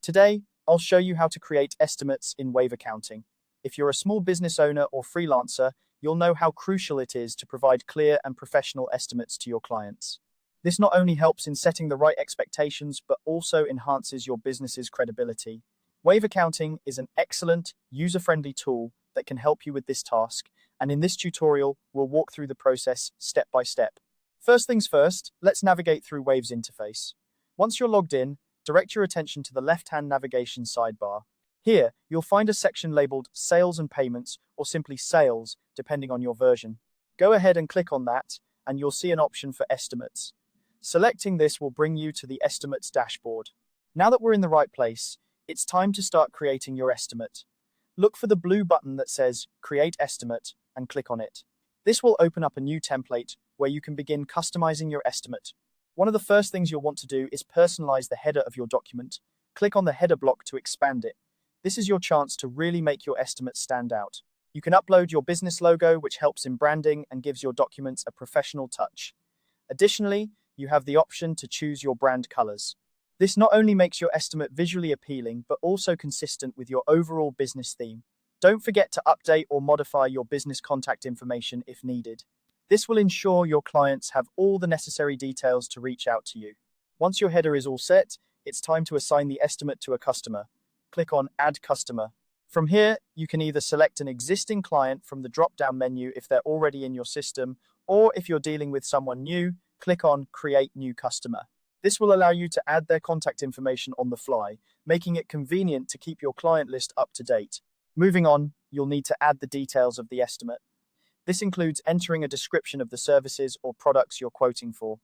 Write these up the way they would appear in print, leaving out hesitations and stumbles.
Today, I'll show you how to create estimates in wave accounting. If you're a small business owner or freelancer, you'll know how crucial it is to provide clear and professional estimates to your clients. This not only helps in setting the right expectations, but also enhances your business's credibility. Wave accounting is an excellent, user-friendly tool that can help you with this task, and in this tutorial, we'll walk through the process step by step. First things first, let's navigate through Wave's interface. Once you're logged in, direct your attention to the left-hand navigation sidebar. Here, you'll find a section labeled Sales and Payments, or simply Sales, depending on your version. Go ahead and click on that, and you'll see an option for Estimates. Selecting this will bring you to the Estimates dashboard. Now that we're in the right place, it's time to start creating your estimate. Look for the blue button that says Create Estimate and click on it. This will open up a new template where you can begin customizing your estimate. One of the first things you'll want to do is personalize the header of your document. Click on the header block to expand it. This is your chance to really make your estimate stand out. You can upload your business logo, which helps in branding and gives your documents a professional touch. Additionally, you have the option to choose your brand colors. This not only makes your estimate visually appealing, but also consistent with your overall business theme. Don't forget to update or modify your business contact information if needed. This will ensure your clients have all the necessary details to reach out to you. Once your header is all set, it's time to assign the estimate to a customer. Click on Add Customer. From here, you can either select an existing client from the drop-down menu if they're already in your system, or if you're dealing with someone new, click on Create New Customer. This will allow you to add their contact information on the fly, making it convenient to keep your client list up to date. Moving on, you'll need to add the details of the estimate. This includes entering a description of the services or products you're quoting for.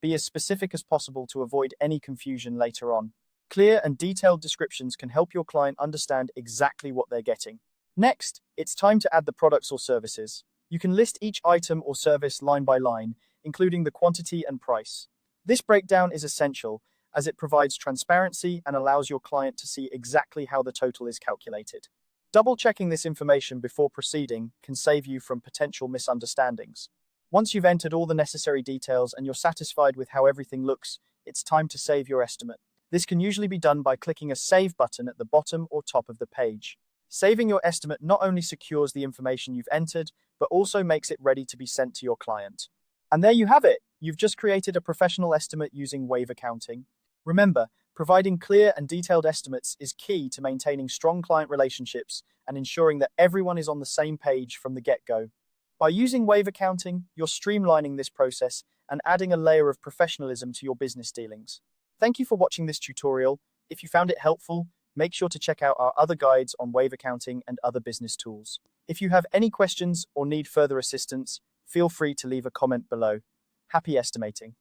Be as specific as possible to avoid any confusion later on. Clear and detailed descriptions can help your client understand exactly what they're getting. Next, it's time to add the products or services. You can list each item or service line by line, including the quantity and price. This breakdown is essential as it provides transparency and allows your client to see exactly how the total is calculated. Double-checking this information before proceeding can save you from potential misunderstandings. Once you've entered all the necessary details and you're satisfied with how everything looks, it's time to save your estimate. This can usually be done by clicking a Save button at the bottom or top of the page. Saving your estimate not only secures the information you've entered, but also makes it ready to be sent to your client. And there you have it. You've just created a professional estimate using Wave accounting. Remember, providing clear and detailed estimates is key to maintaining strong client relationships and ensuring that everyone is on the same page from the get-go. By using Wave accounting, you're streamlining this process and adding a layer of professionalism to your business dealings. Thank you for watching this tutorial. If you found it helpful, make sure to check out our other guides on Wave accounting and other business tools. If you have any questions or need further assistance, feel free to leave a comment below. Happy estimating!